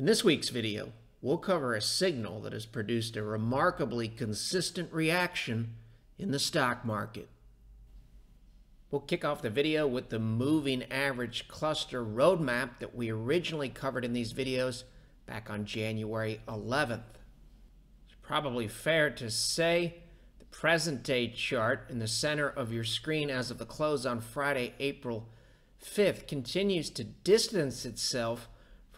In this week's video, we'll cover a signal that has produced a remarkably consistent reaction in the stock market. We'll kick off the video with the moving average cluster roadmap that we originally covered in these videos back on January 11th. It's probably fair to say the present day chart in the center of your screen as of the close on Friday, April 5th continues to distance itself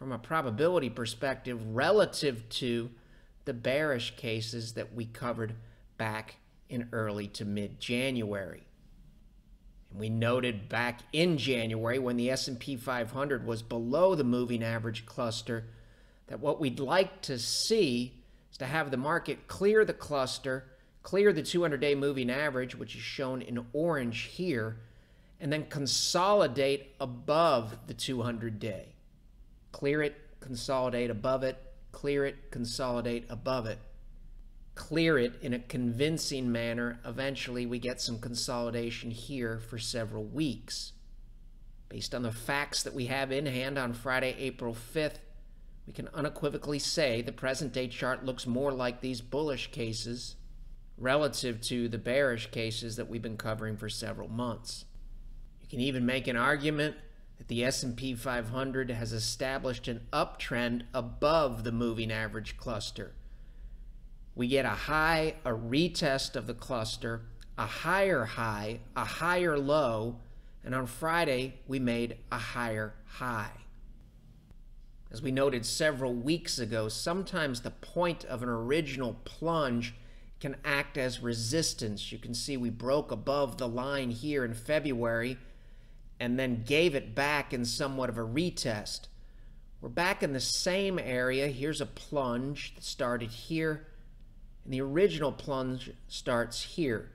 from a probability perspective relative to the bearish cases that we covered back in early to mid-January. And we noted back in January when the S&P 500 was below the moving average cluster that what we'd like to see is to have the market clear the cluster, clear the 200-day moving average, which is shown in orange here, and then consolidate above the 200-day. Clear it, consolidate above it, clear it, consolidate above it. Clear it in a convincing manner. Eventually, we get some consolidation here for several weeks. Based on the facts that we have in hand on Friday, April 5th, we can unequivocally say the present-day chart looks more like these bullish cases relative to the bearish cases that we've been covering for several months. You can even make an argument that the S&P 500 has established an uptrend above the moving average cluster. We get a high, a retest of the cluster, a higher high, a higher low, and on Friday we made a higher high. As we noted several weeks ago, sometimes the point of an original plunge can act as resistance. You can see we broke above the line here in February and then gave it back in somewhat of a retest. We're back in the same area. Here's a plunge that started here, and the original plunge starts here.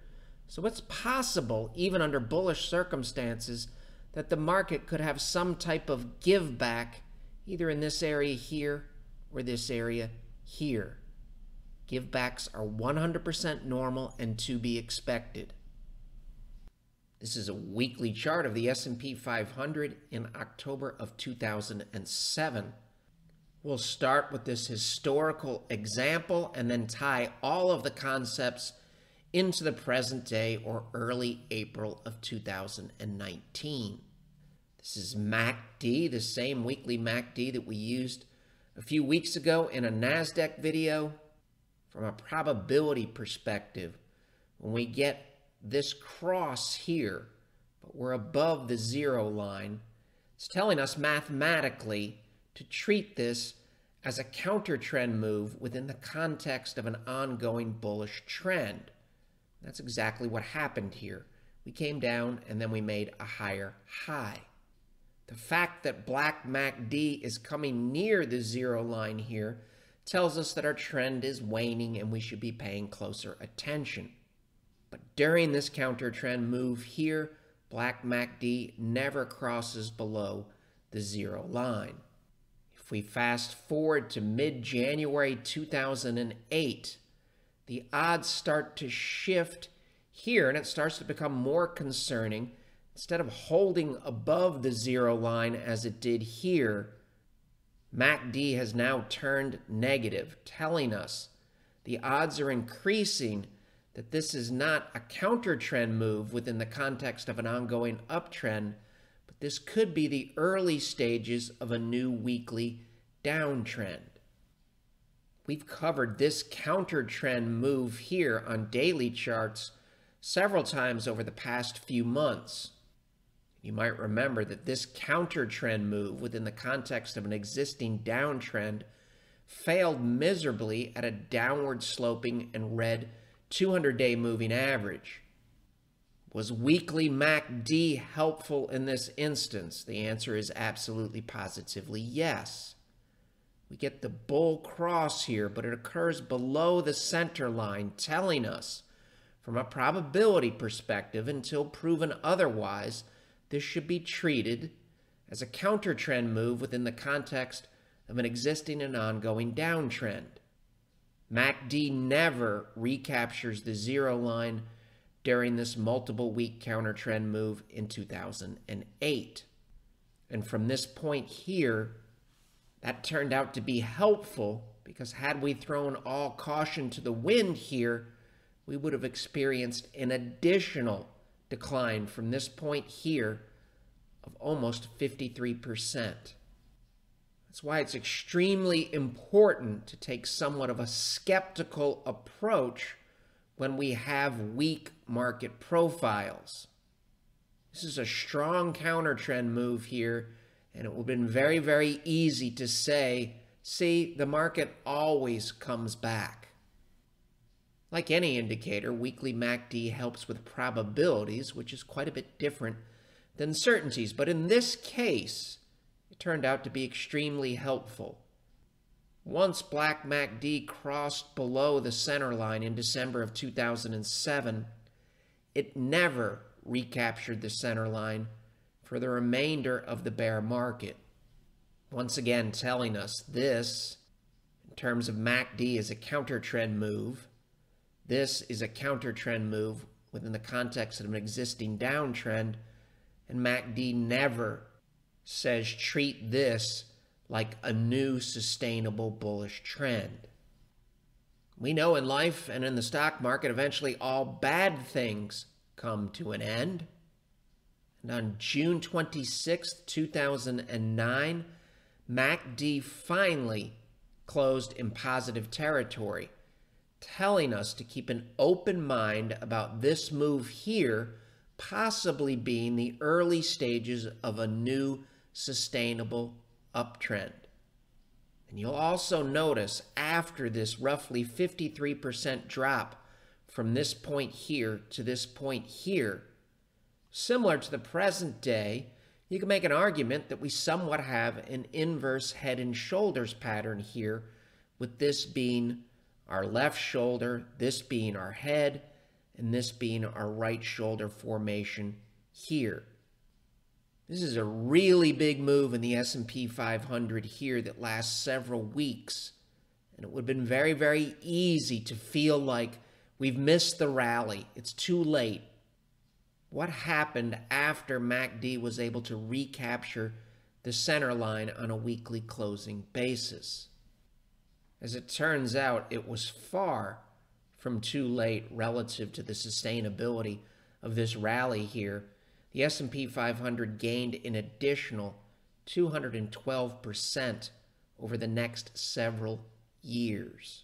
So it's possible, even under bullish circumstances, that the market could have some type of give back, either in this area here or this area here. Give backs are 100% normal and to be expected. This is a weekly chart of the S&P 500 in October of 2007. We'll start with this historical example and then tie all of the concepts into the present day or early April of 2019. This is MACD, the same weekly MACD that we used a few weeks ago in a NASDAQ video. From a probability perspective, when we get this cross here, but we're above the zero line, it's telling us mathematically to treat this as a counter trend move within the context of an ongoing bullish trend. That's exactly what happened here. We came down and then we made a higher high. The fact that black MACD is coming near the zero line here tells us that our trend is waning and we should be paying closer attention. But during this counter trend move here, black MACD never crosses below the zero line. If we fast forward to mid-January 2008, the odds start to shift here and it starts to become more concerning. Instead of holding above the zero line as it did here, MACD has now turned negative, telling us the odds are increasing that this is not a counter trend move within the context of an ongoing uptrend, but this could be the early stages of a new weekly downtrend. We've covered this counter trend move here on daily charts several times over the past few months. You might remember that this counter trend move within the context of an existing downtrend failed miserably at a downward sloping and red 200-day moving average. Was weekly MACD helpful in this instance? The answer is absolutely positively yes. We get the bull cross here, but it occurs below the center line, telling us from a probability perspective, until proven otherwise, this should be treated as a counter trend move within the context of an existing and ongoing downtrend. MACD never recaptures the zero line during this multiple week counter trend move in 2008. And from this point here, That turned out to be helpful because had we thrown all caution to the wind here, we would have experienced an additional decline from this point here of almost 53%. That's why it's extremely important to take somewhat of a skeptical approach when we have weak market profiles. This is a strong counter trend move here, and it would have been very, very easy to say, see, the market always comes back. Like any indicator, weekly MACD helps with probabilities, which is quite a bit different than certainties. But in this case, it turned out to be extremely helpful. Once Black MACD crossed below the center line in December of 2007, it never recaptured the center line for the remainder of the bear market. Once again telling us this, in terms of MACD, is a counter trend move. This is a counter trend move within the context of an existing downtrend, and MACD never says treat this like a new sustainable bullish trend. We know in life and in the stock market, eventually all bad things come to an end. And on June 26, 2009, MACD finally closed in positive territory, telling us to keep an open mind about this move here possibly being the early stages of a new sustainable uptrend. And you'll also notice after this roughly 53% drop from this point here to this point here, similar to the present day, you can make an argument that we somewhat have an inverse head and shoulders pattern here, with this being our left shoulder, this being our head, and this being our right shoulder formation here. This is a really big move in the S&P 500 here that lasts several weeks. And it would have been very, very easy to feel like we've missed the rally. It's too late. What happened after MACD was able to recapture the center line on a weekly closing basis? As it turns out, it was far from too late relative to the sustainability of this rally here. The S&P 500 gained an additional 212% over the next several years.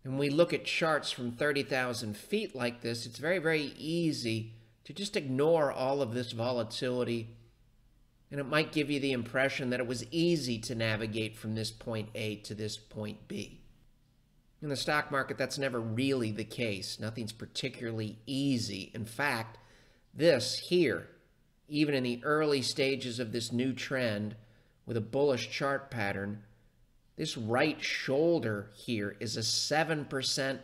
When we look at charts from 30,000 feet like this, it's very, very easy to just ignore all of this volatility, and it might give you the impression that it was easy to navigate from this point A to this point B. In the stock market, that's never really the case. Nothing's particularly easy. In fact, this here, even in the early stages of this new trend with a bullish chart pattern, this right shoulder here is a 7%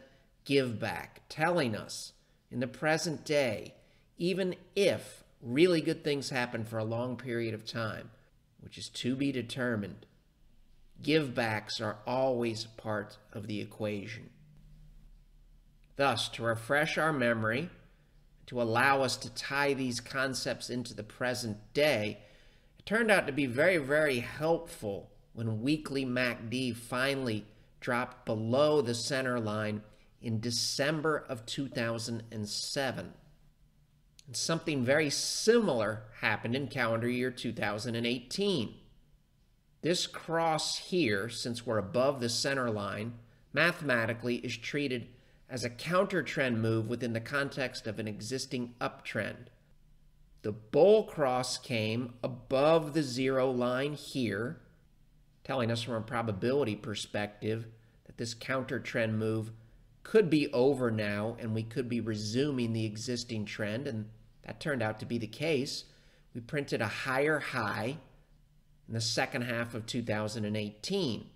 give back, telling us in the present day, even if really good things happen for a long period of time, which is to be determined, give backs are always part of the equation. Thus, to refresh our memory, to allow us to tie these concepts into the present day, it turned out to be very, very helpful when weekly MACD finally dropped below the center line in December of 2007. And something very similar happened in calendar year 2018. This cross here, since we're above the center line, mathematically is treated as a counter trend move within the context of an existing uptrend. The bull cross came above the zero line here, telling us from a probability perspective that this counter trend move could be over now and we could be resuming the existing trend, and that turned out to be the case. We printed a higher high in the second half of 2018.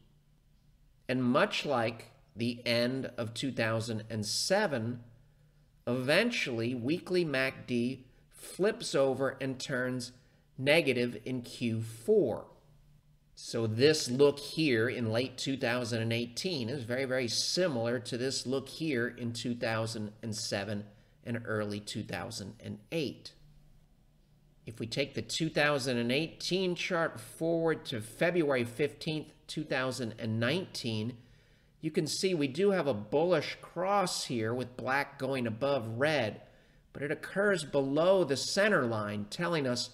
And much like the end of 2007, eventually weekly MACD flips over and turns negative in Q4. So this look here in late 2018 is very, very similar to this look here in 2007 and early 2008. If we take the 2018 chart forward to February 15th, 2019, you can see we do have a bullish cross here with black going above red, but it occurs below the center line, telling us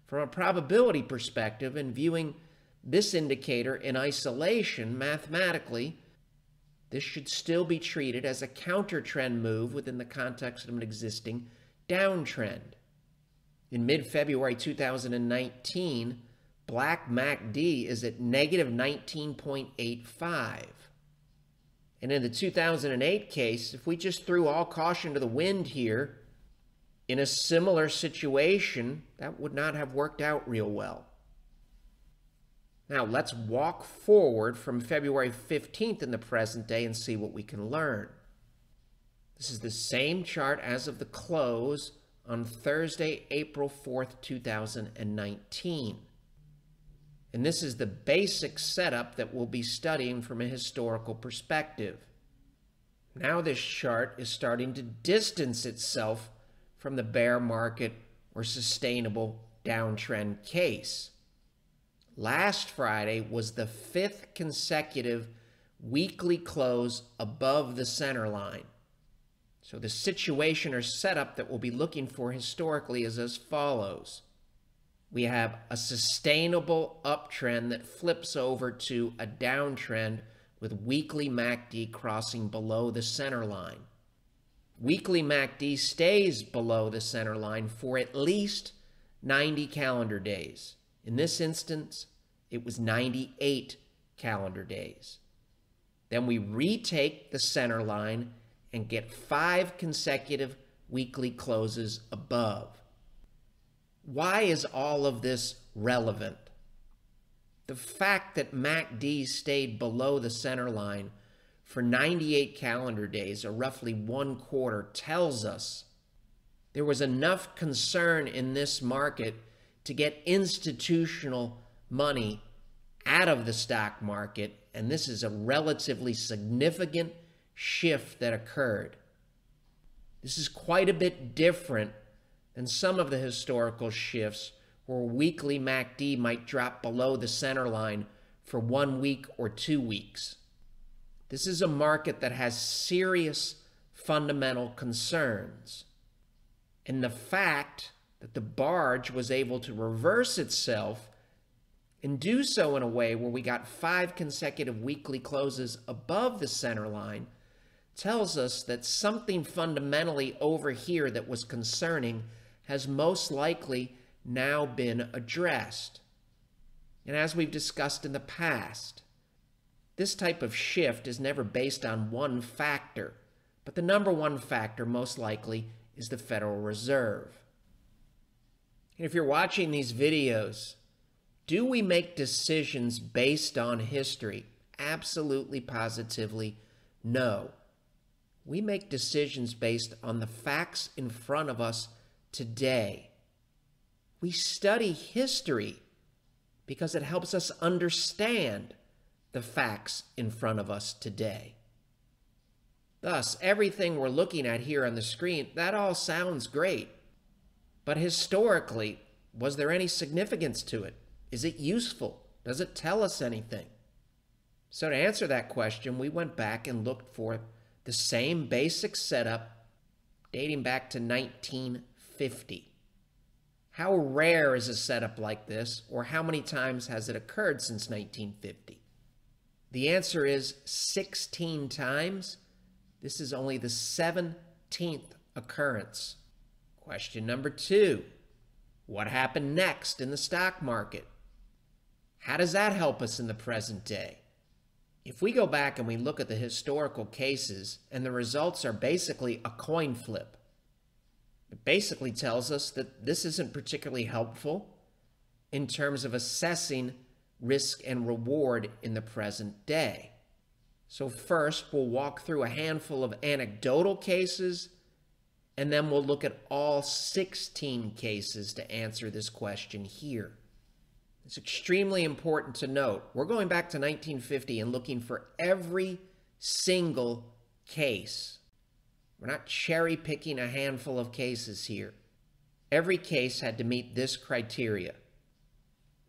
from a probability perspective and viewing this indicator in isolation mathematically, this should still be treated as a counter trend move within the context of an existing downtrend. In mid-February 2019, black MACD is at negative 19.85. And in the 2008 case, if we just threw all caution to the wind here, in a similar situation, that would not have worked out real well. Now, let's walk forward from February 15th in the present day and see what we can learn. This is the same chart as of the close on Thursday, April 4th, 2019. And this is the basic setup that we'll be studying from a historical perspective. Now this chart is starting to distance itself from the bear market or sustainable downtrend case. Last Friday was the 5th consecutive weekly close above the center line. So the situation or setup that we'll be looking for historically is as follows. We have a sustainable uptrend that flips over to a downtrend with weekly MACD crossing below the center line. Weekly MACD stays below the center line for at least 90 calendar days. In this instance, it was 98 calendar days. Then we retake the center line and get 5 consecutive weekly closes above. Why is all of this relevant? The fact that MACD stayed below the center line for 98 calendar days, or roughly 1/4, tells us there was enough concern in this market to get institutional money out of the stock market, and this is a relatively significant shift that occurred. This is quite a bit different than some of the historical shifts where weekly MACD might drop below the center line for 1 week or 2 weeks. This is a market that has serious fundamental concerns. And the fact that the barge was able to reverse itself and do so in a way where we got 5 consecutive weekly closes above the center line tells us that something fundamentally over here that was concerning has most likely now been addressed. And as we've discussed in the past, this type of shift is never based on one factor, but the number one factor most likely is the Federal Reserve. And if you're watching these videos, do we make decisions based on history? Absolutely, positively, no. We make decisions based on the facts in front of us today. We study history because it helps us understand the facts in front of us today. Thus, everything we're looking at here on the screen, that all sounds great. But historically, was there any significance to it? Is it useful? Does it tell us anything? So to answer that question, we went back and looked for the same basic setup dating back to 1950. How rare is a setup like this, or how many times has it occurred since 1950? The answer is 16 times. This is only the 17th occurrence. Question number 2. What happened next in the stock market? How does that help us in the present day? If we go back and we look at the historical cases, and the results are basically a coin flip, it basically tells us that this isn't particularly helpful in terms of assessing risk and reward in the present day. So first, we'll walk through a handful of anecdotal cases, and then we'll look at all 16 cases to answer this question here. It's extremely important to note, we're going back to 1950 and looking for every single case. We're not cherry-picking a handful of cases here. Every case had to meet this criteria.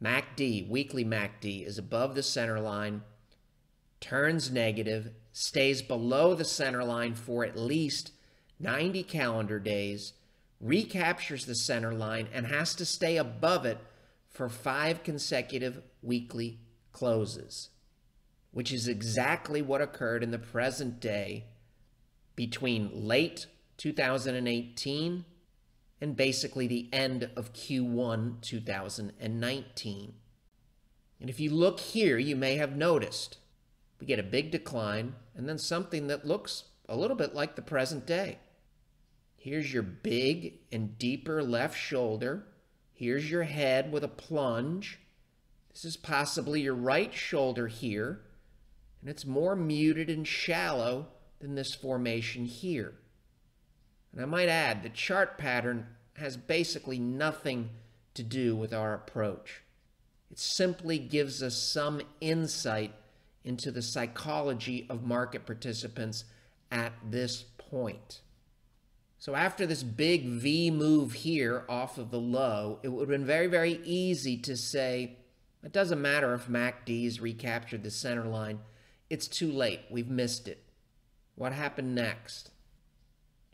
MACD, weekly MACD, is above the center line, turns negative, stays below the center line for at least 90 calendar days, recaptures the center line, and has to stay above it for 5 consecutive weekly closes, which is exactly what occurred in the present day between late 2018 and basically the end of Q1 2019. And if you look here, you may have noticed we get a big decline and then something that looks a little bit like the present day. Here's your big and deeper left shoulder. Here's your head with a plunge. This is possibly your right shoulder here, and it's more muted and shallow than this formation here. And I might add, the chart pattern has basically nothing to do with our approach. It simply gives us some insight into the psychology of market participants at this point. So after this big V move here off of the low, it would have been very, very easy to say, it doesn't matter if MACD's recaptured the center line. It's too late. We've missed it. What happened next?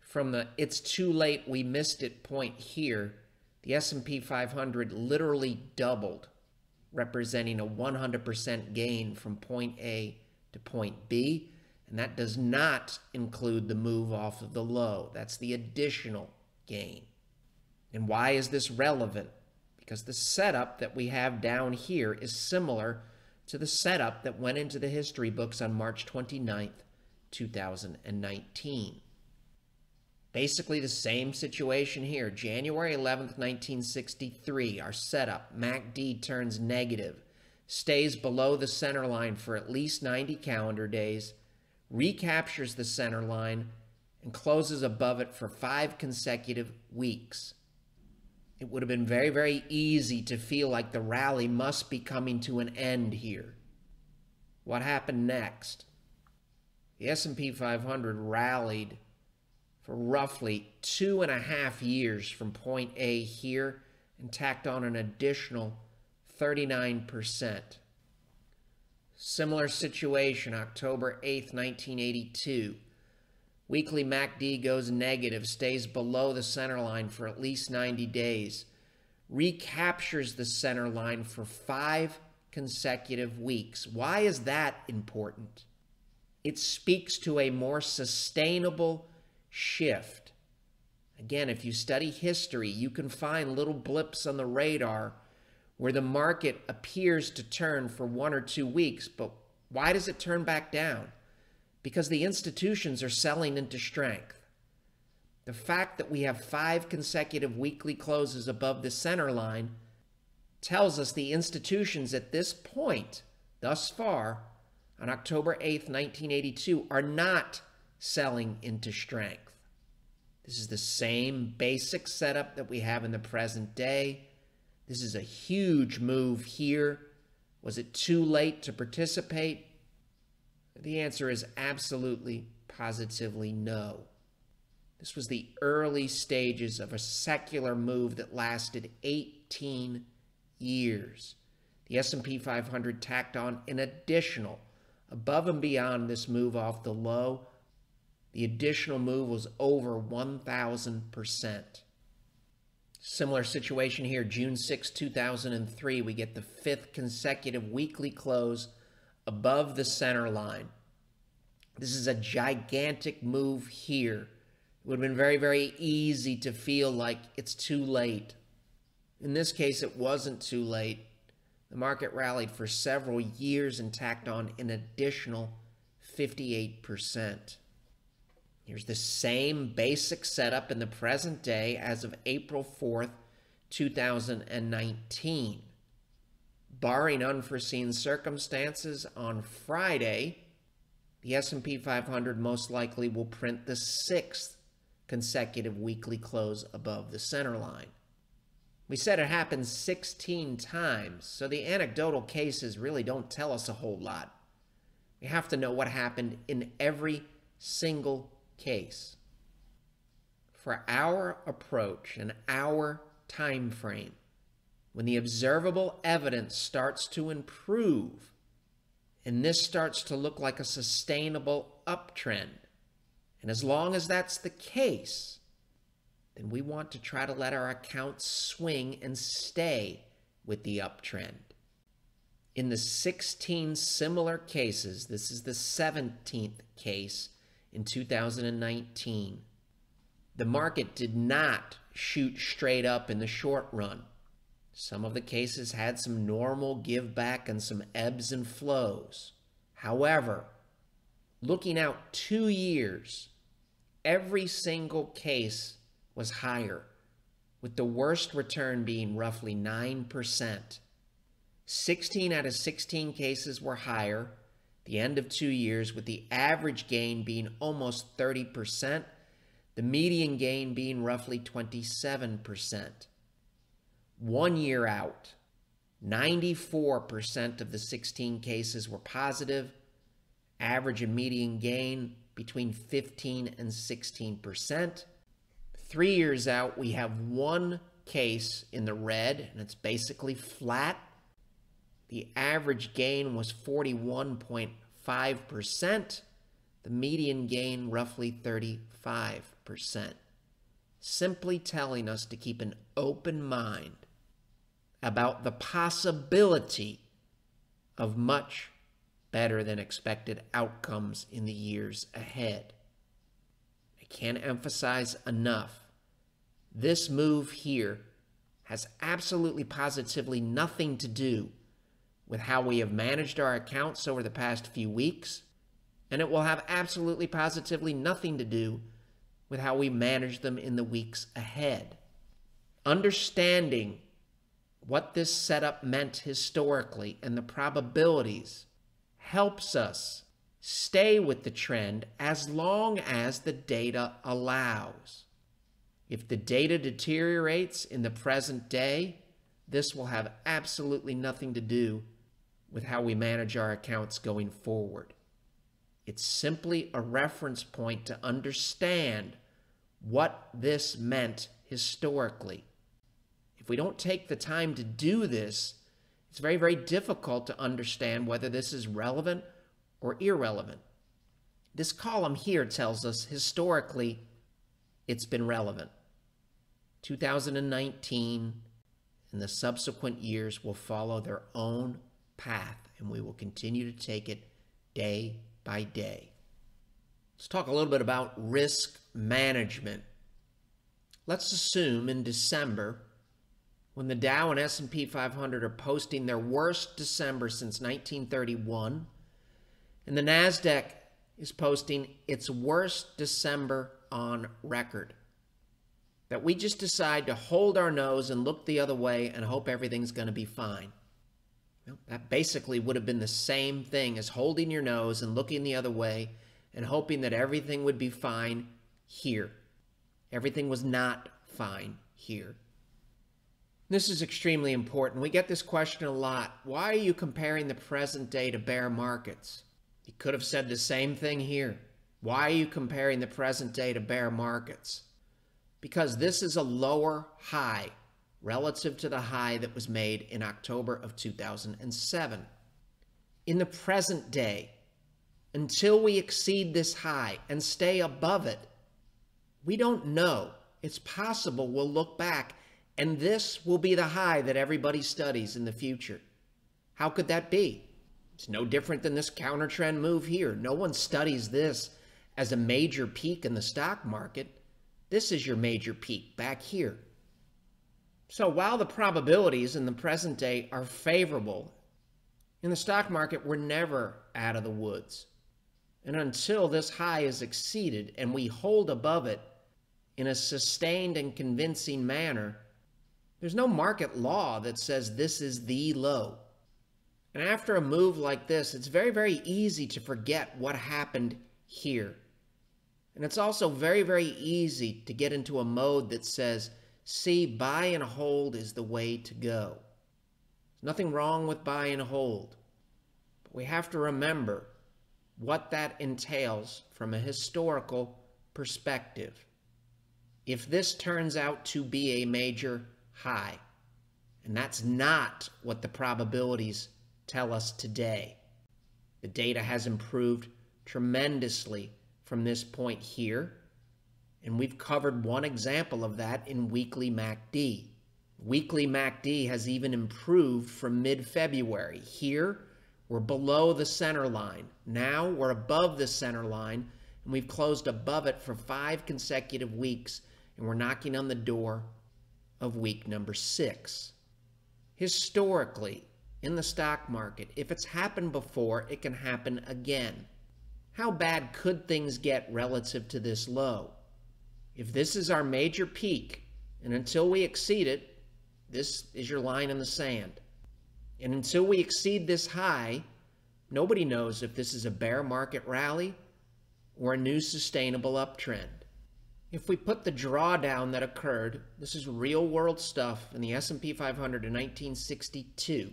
From the "it's too late, we missed it" point here, the S&P 500 literally doubled, representing a 100% gain from point A to point B, and that does not include the move off of the low. That's the additional gain. And why is this relevant? Because the setup that we have down here is similar to the setup that went into the history books on March 29th, 2019. Basically the same situation here. January 11th, 1963, our setup. MACD turns negative, stays below the center line for at least 90 calendar days, recaptures the center line, and closes above it for 5 consecutive weeks. It would have been very, very easy to feel like the rally must be coming to an end here. What happened next? The S&P 500 rallied for roughly 2.5 years from point A here and tacked on an additional 39%. Similar situation, October 8th, 1982. Weekly MACD goes negative, stays below the center line for at least 90 days, recaptures the center line for 5 consecutive weeks. Why is that important? It speaks to a more sustainable shift. Again, if you study history, you can find little blips on the radar where the market appears to turn for 1 or 2 weeks, but why does it turn back down? Because the institutions are selling into strength. The fact that we have 5 consecutive weekly closes above the center line tells us the institutions at this point, thus far, on October 8th, 1982, are not selling into strength. This is the same basic setup that we have in the present day. This is a huge move here. Was it too late to participate? The answer is absolutely, positively no. This was the early stages of a secular move that lasted 18 years. The S&P 500 tacked on an additional, above and beyond this move off the low, the additional move was over 1,000%. Similar situation here, June 6, 2003, we get the 5th consecutive weekly close above the center line. This is a gigantic move here. It would have been very, very easy to feel like it's too late. In this case, it wasn't too late. The market rallied for several years and tacked on an additional 58%. Here's the same basic setup in the present day as of April 4th, 2019. Barring unforeseen circumstances, on Friday, the S&P 500 most likely will print the 6th consecutive weekly close above the center line. We said it happened 16 times, so the anecdotal cases really don't tell us a whole lot. We have to know what happened in every single case. for our approach and our time frame, when the observable evidence starts to improve and this starts to look like a sustainable uptrend, and as long as that's the case, then we want to try to let our accounts swing and stay with the uptrend. In the 16 similar cases, this is the 17th case in 2019, the market did not shoot straight up in the short run. Some of the cases had some normal give back and some ebbs and flows. However, looking out 2 years, every single case was higher, with the worst return being roughly 9%. 16 out of 16 cases were higher, the end of 2 years, with the average gain being almost 30%, the median gain being roughly 27%. 1 year out, 94% of the 16 cases were positive, average and median gain between 15 and 16%. 3 years out, we have one case in the red, and it's basically flat. The average gain was 41.5%. The median gain roughly 35%. Simply telling us to keep an open mind about the possibility of much better than expected outcomes in the years ahead. I can't emphasize enough, this move here has absolutely positively nothing to do with how we have managed our accounts over the past few weeks, and it will have absolutely positively nothing to do with how we manage them in the weeks ahead. Understanding what this setup meant historically and the probabilities helps us stay with the trend as long as the data allows. If the data deteriorates in the present day, this will have absolutely nothing to do with how we manage our accounts going forward. It's simply a reference point to understand what this meant historically. If we don't take the time to do this, it's very, very difficult to understand whether this is relevant or irrelevant. This column here tells us historically it's been relevant. 2019 and the subsequent years will follow their own path, and we will continue to take it day by day. Let's talk a little bit about risk management. Let's assume in December, when the Dow and S&P 500 are posting their worst December since 1931, and the NASDAQ is posting its worst December on record, that we just decide to hold our nose and look the other way and hope everything's going to be fine. Well, that basically would have been the same thing as holding your nose and looking the other way and hoping that everything would be fine here. Everything was not fine here. This is extremely important. We get this question a lot. Why are you comparing the present day to bear markets? You could have said the same thing here. Why are you comparing the present day to bear markets? Because this is a lower high relative to the high that was made in October of 2007. In the present day, until we exceed this high and stay above it, we don't know. It's possible we'll look back and this will be the high that everybody studies in the future. How could that be? It's no different than this counter trend move here. No one studies this as a major peak in the stock market. This is your major peak back here. So while the probabilities in the present day are favorable, in the stock market, we're never out of the woods. And until this high is exceeded and we hold above it in a sustained and convincing manner, there's no market law that says this is the low. And after a move like this, it's very, very easy to forget what happened here. And it's also very, very easy to get into a mode that says, see, buy and hold is the way to go. There's nothing wrong with buy and hold. But we have to remember what that entails from a historical perspective. if this turns out to be a major high, and that's not what the probabilities tell us today. The data has improved tremendously from this point here, and we've covered one example of that in weekly MACD. Weekly MACD has even improved from mid-February. Here, we're below the center line. Now we're above the center line, and we've closed above it for 5 consecutive weeks, and we're knocking on the door of week number 6. Historically, in the stock market, if it's happened before, it can happen again. How bad could things get relative to this low? If this is our major peak, and until we exceed it, this is your line in the sand. And until we exceed this high, nobody knows if this is a bear market rally or a new sustainable uptrend. If we put the drawdown that occurred, this is real world stuff, in the S&P 500 in 1962,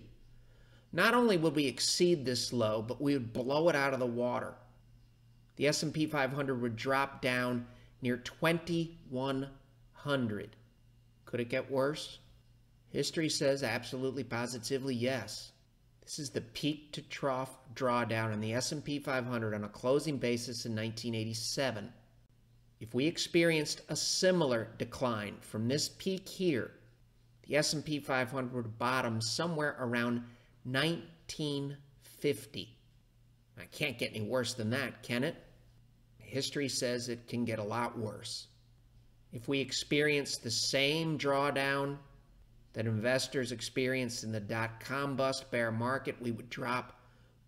not only would we exceed this low, but we would blow it out of the water. The S&P 500 would drop down near 2,100. Could it get worse? History says absolutely positively yes. This is the peak to trough drawdown in the S&P 500 on a closing basis in 1987. If we experienced a similar decline from this peak here, the S&P 500 would bottom somewhere around 1950. I can't get any worse than that, can it? History says it can get a lot worse. If we experience the same drawdown that investors experienced in the dot-com bust bear market, we would drop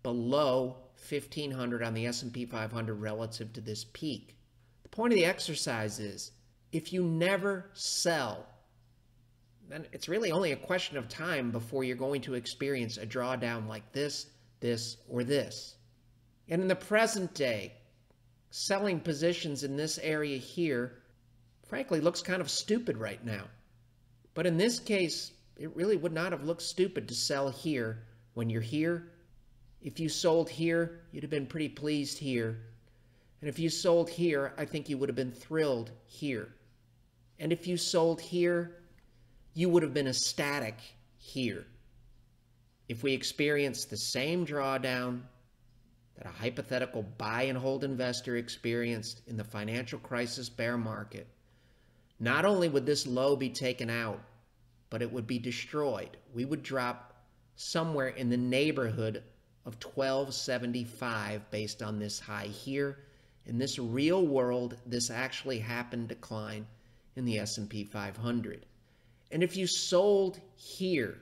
below 1,500 on the S&P 500 relative to this peak. The point of the exercise is, if you never sell, then it's really only a question of time before you're going to experience a drawdown like this, this, or this. And in the present day, selling positions in this area here, frankly, looks kind of stupid right now. But in this case, it really would not have looked stupid to sell here when you're here. If you sold here, you'd have been pretty pleased here. And if you sold here, I think you would have been thrilled here. And if you sold here, you would have been ecstatic here. If we experienced the same drawdown that a hypothetical buy and hold investor experienced in the financial crisis bear market, not only would this low be taken out, but it would be destroyed. We would drop somewhere in the neighborhood of 1275 based on this high here. In this real world, this actually happened decline in the S&P 500. And if you sold here,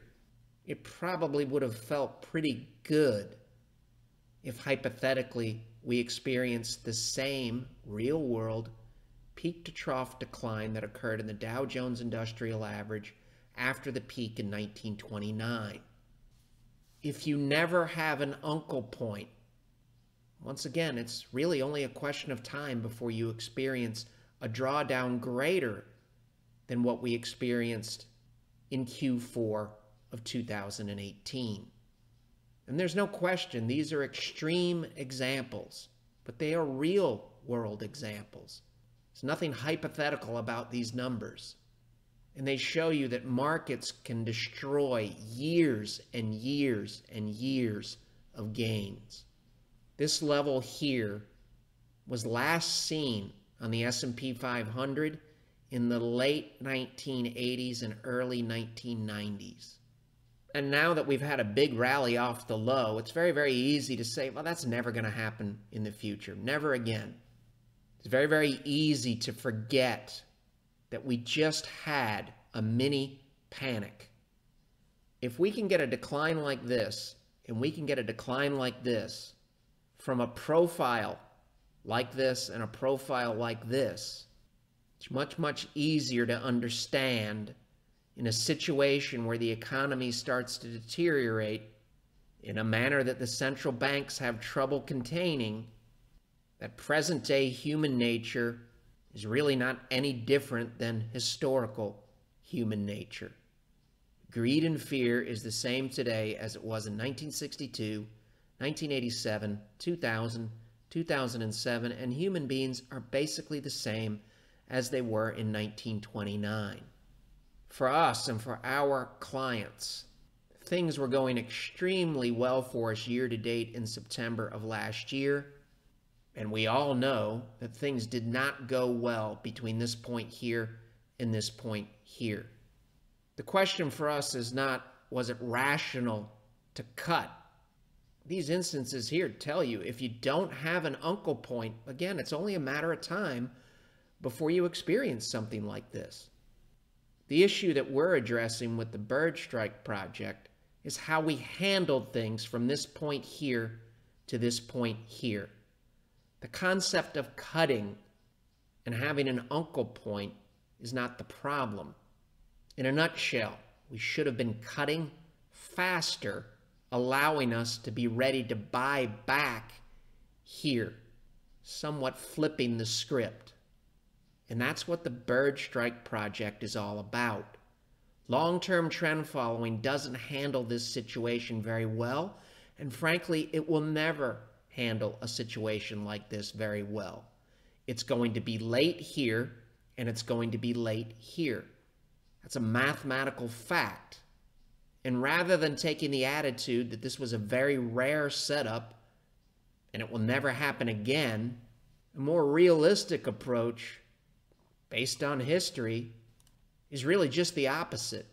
it probably would have felt pretty good if hypothetically we experienced the same real world peak to trough decline that occurred in the Dow Jones Industrial Average after the peak in 1929. If you never have an uncle point, once again, it's really only a question of time before you experience a drawdown greater than what we experienced in Q4 of 2018. And there's no question, these are extreme examples, but they are real world examples. There's nothing hypothetical about these numbers. And they show you that markets can destroy years and years and years of gains. This level here was last seen on the S&P 500 in the late 1980s and early 1990s. And now that we've had a big rally off the low, it's very, very easy to say, well, that's never going to happen in the future. Never again. It's very, very easy to forget that we just had a mini panic. If we can get a decline like this, and we can get a decline like this, from a profile like this and a profile like this, it's much, much easier to understand in a situation where the economy starts to deteriorate in a manner that the central banks have trouble containing, that present-day human nature is really not any different than historical human nature. Greed and fear is the same today as it was in 1962, 1987, 2000, 2007, and human beings are basically the same as they were in 1929. For us and for our clients, things were going extremely well for us year to date in September of last year. And we all know that things did not go well between this point here and this point here. The question for us is not, was it rational to cut? These instances here tell you if you don't have an uncle point, again, it's only a matter of time before you experience something like this. The issue that we're addressing with the Bird Strike project is how we handled things from this point here to this point here. The concept of cutting and having an uncle point is not the problem. In a nutshell, we should have been cutting faster, allowing us to be ready to buy back here, somewhat flipping the script. And that's what the Bird Strike project is all about. Long-term trend following doesn't handle this situation very well, and frankly, it will never handle a situation like this very well. It's going to be late here, and it's going to be late here. That's a mathematical fact. And rather than taking the attitude that this was a very rare setup and it will never happen again, a more realistic approach based on history is really just the opposite.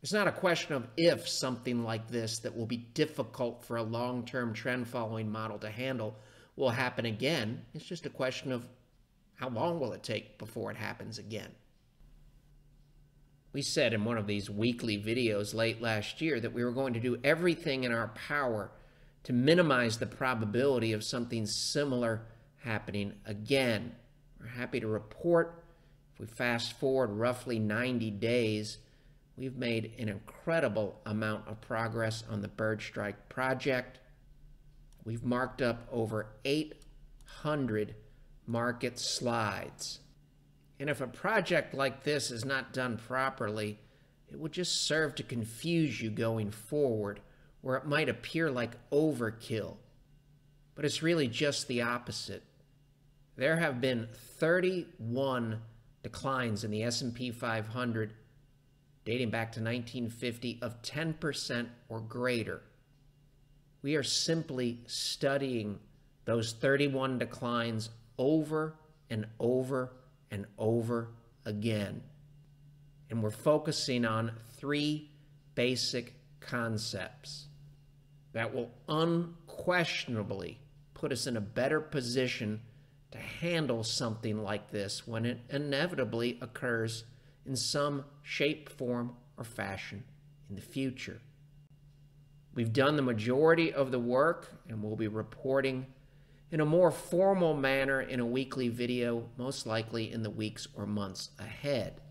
It's not a question of if something like this that will be difficult for a long-term trend following model to handle will happen again. It's just a question of how long will it take before it happens again. We said in one of these weekly videos late last year that we were going to do everything in our power to minimize the probability of something similar happening again. We're happy to report, if we fast forward roughly 90 days, we've made an incredible amount of progress on the Bird Strike project. We've marked up over 800 market slides. And if a project like this is not done properly, it would just serve to confuse you going forward, where it might appear like overkill. But it's really just the opposite. There have been 31 declines in the S&P 500 dating back to 1950 of 10% or greater. We are simply studying those 31 declines over and over and over again. And we're focusing on 3 basic concepts that will unquestionably put us in a better position to handle something like this when it inevitably occurs in some shape, form, or fashion in the future. We've done the majority of the work, and we'll be reporting in a more formal manner in a weekly video, most likely in the weeks or months ahead.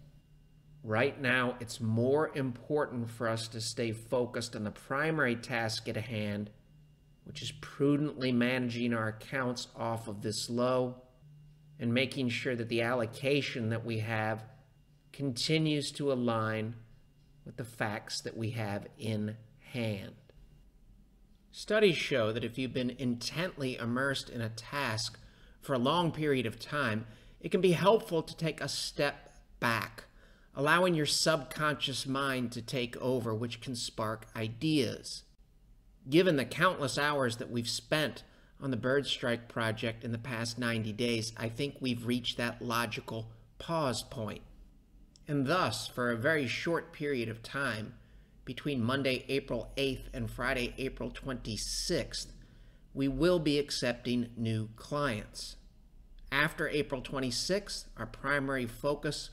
Right now, it's more important for us to stay focused on the primary task at hand, which is prudently managing our accounts off of this low and making sure that the allocation that we have continues to align with the facts that we have in hand. Studies show that if you've been intently immersed in a task for a long period of time, it can be helpful to take a step back, allowing your subconscious mind to take over, which can spark ideas. Given the countless hours that we've spent on the Bird Strike project in the past 90 days, I think we've reached that logical pause point. And thus, for a very short period of time, between Monday, April 8th and Friday, April 26th, we will be accepting new clients. After April 26th, our primary focus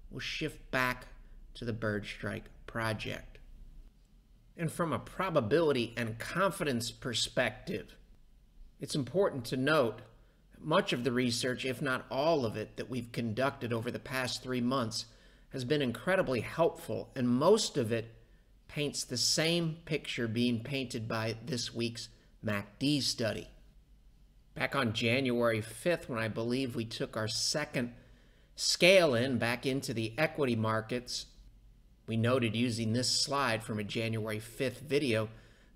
will shift back to the Bird Strike project. And from a probability and confidence perspective, it's important to note that much of the research, if not all of it, that we've conducted over the past 3 months has been incredibly helpful, and most of it paints the same picture being painted by this week's MACD study. Back on January 5th, when I believe we took our second scale in back into the equity markets, we noted using this slide from a January 5th video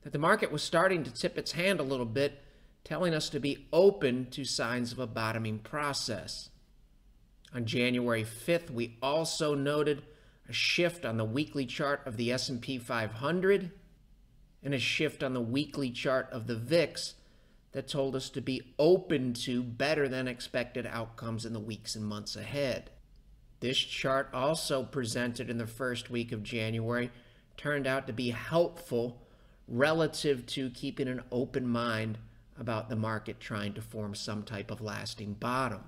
that the market was starting to tip its hand a little bit, telling us to be open to signs of a bottoming process. On January 5th, we also noted a shift on the weekly chart of the S&P 500 and a shift on the weekly chart of the VIX that told us to be open to better than expected outcomes in the weeks and months ahead. This chart, also presented in the first week of January, turned out to be helpful relative to keeping an open mind about the market trying to form some type of lasting bottom.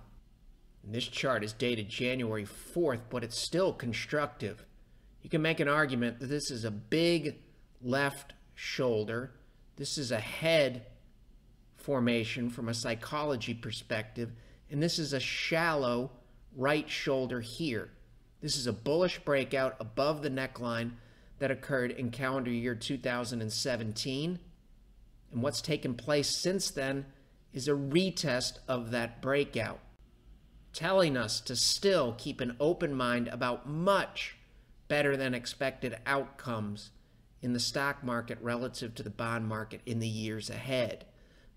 And this chart is dated January 4th, but it's still constructive. You can make an argument that this is a big left shoulder. This is a head formation from a psychology perspective, and this is a shallow right shoulder here. This is a bullish breakout above the neckline that occurred in calendar year 2017. And what's taken place since then is a retest of that breakout, telling us to still keep an open mind about much better than expected outcomes in the stock market relative to the bond market in the years ahead.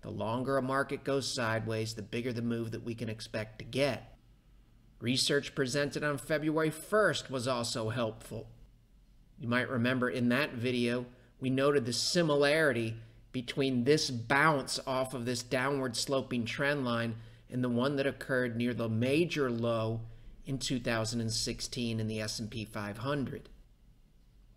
The longer a market goes sideways, the bigger the move that we can expect to get. Research presented on February 1st was also helpful. You might remember in that video, we noted the similarity between this bounce off of this downward sloping trend line and the one that occurred near the major low in 2016 in the S&P 500.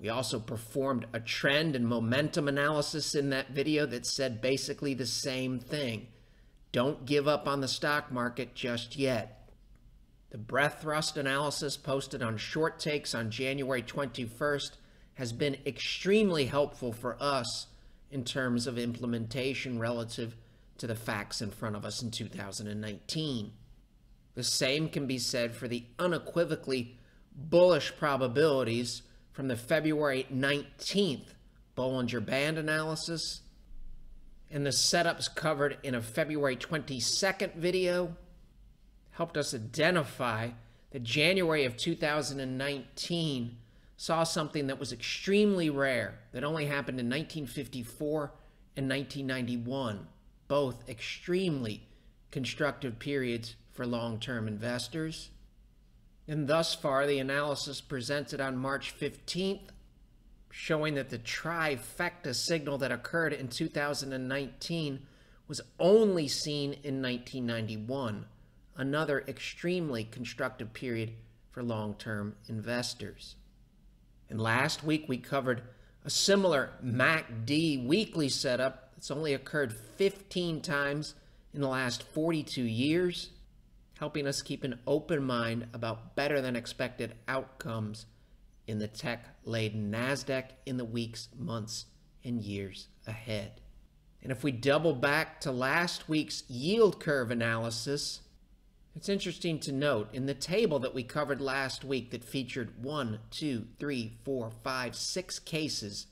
We also performed a trend and momentum analysis in that video that said basically the same thing. Don't give up on the stock market just yet. The breadth thrust analysis posted on Short Takes on January 21st has been extremely helpful for us in terms of implementation relative to the facts in front of us in 2019. The same can be said for the unequivocally bullish probabilities from the February 19th Bollinger Band analysis and the setups covered in a February 22nd video helped us identify that January of 2019 saw something that was extremely rare, that only happened in 1954 and 1991, both extremely constructive periods for long-term investors. And thus far, the analysis presented on March 15th, showing that the trifecta signal that occurred in 2019 was only seen in 1991, another extremely constructive period for long-term investors. And last week, we covered a similar MACD weekly setup that's only occurred 15 times in the last 42 years, helping us keep an open mind about better than expected outcomes in the tech-laden NASDAQ in the weeks, months, and years ahead. And if we double back to last week's yield curve analysis, it's interesting to note in the table that we covered last week that featured 6 cases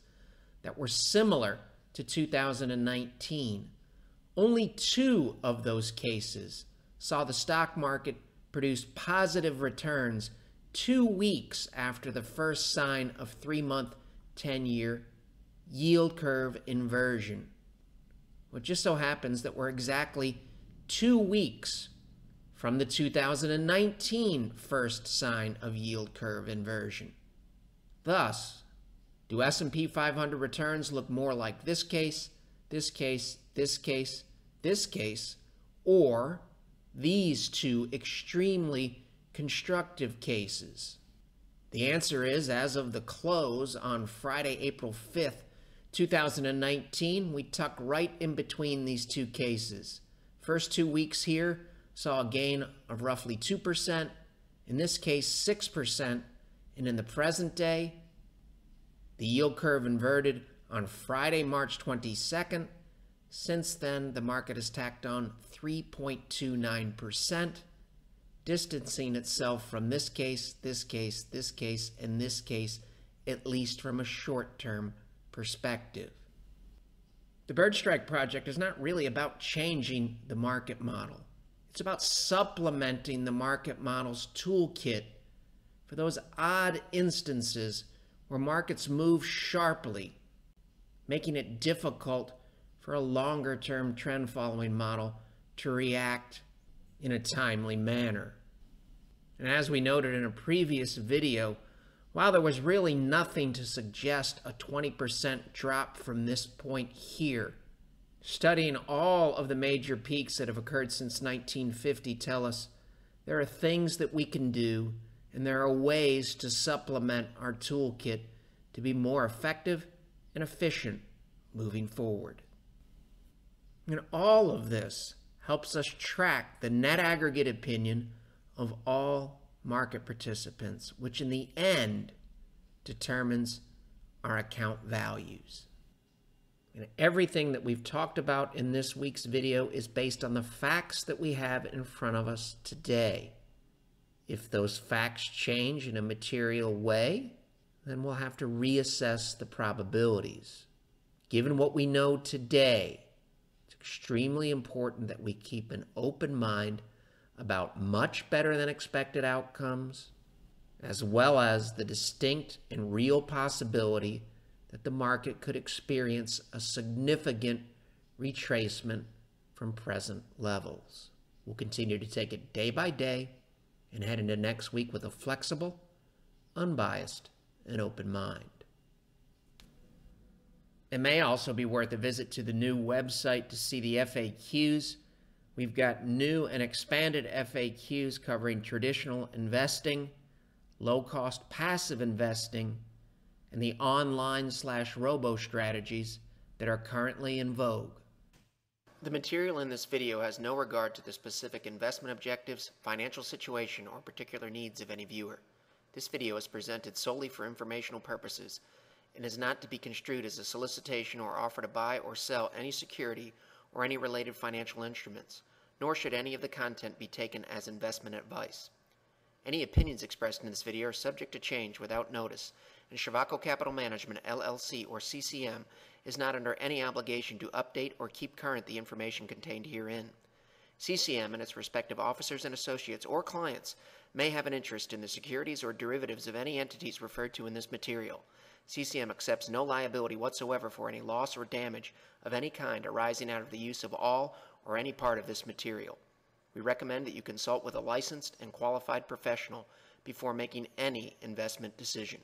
that were similar to 2019. Only 2 of those cases saw the stock market produce positive returns 2 weeks after the first sign of 3-month, 10-year yield curve inversion. Well, it just so happens that we're exactly 2 weeks from the 2019 first sign of yield curve inversion. Thus, do S&P 500 returns look more like this case, this case, this case, this case, or these 2 extremely constructive cases? The answer is, as of the close on Friday, April 5th, 2019, we tuck right in between these 2 cases. First 2 weeks here saw a gain of roughly 2%, in this case 6%, and in the present day, the yield curve inverted on Friday, March 22nd. Since then, the market has tacked on 3.29%, distancing itself from this case, this case, this case, and this case, at least from a short-term perspective. The Bird Strike Project is not really about changing the market model. It's about supplementing the market model's toolkit for those odd instances where markets move sharply, making it difficult for a longer-term trend-following model to react in a timely manner. And as we noted in a previous video, while there was really nothing to suggest a 20% drop from this point here, studying all of the major peaks that have occurred since 1950 tell us there are things that we can do and there are ways to supplement our toolkit to be more effective and efficient moving forward. And all of this helps us track the net aggregate opinion of all market participants, which in the end determines our account values. And everything that we've talked about in this week's video is based on the facts that we have in front of us today. If those facts change in a material way, then we'll have to reassess the probabilities. Given what we know today, it's extremely important that we keep an open mind about much better than expected outcomes, as well as the distinct and real possibility that the market could experience a significant retracement from present levels. We'll continue to take it day by day and head into next week with a flexible, unbiased, and open mind. It may also be worth a visit to the new website to see the FAQs. We've got new and expanded FAQs covering traditional investing, low-cost passive investing, and the online/robo strategies that are currently in vogue. The material in this video has no regard to the specific investment objectives, financial situation, or particular needs of any viewer. This video is presented solely for informational purposes and is not to be construed as a solicitation or offer to buy or sell any security or any related financial instruments, nor should any of the content be taken as investment advice. Any opinions expressed in this video are subject to change without notice, and Shavaco Capital Management, LLC, or CCM, is not under any obligation to update or keep current the information contained herein. CCM and its respective officers and associates or clients may have an interest in the securities or derivatives of any entities referred to in this material. CCM accepts no liability whatsoever for any loss or damage of any kind arising out of the use of all or any part of this material. We recommend that you consult with a licensed and qualified professional before making any investment decision.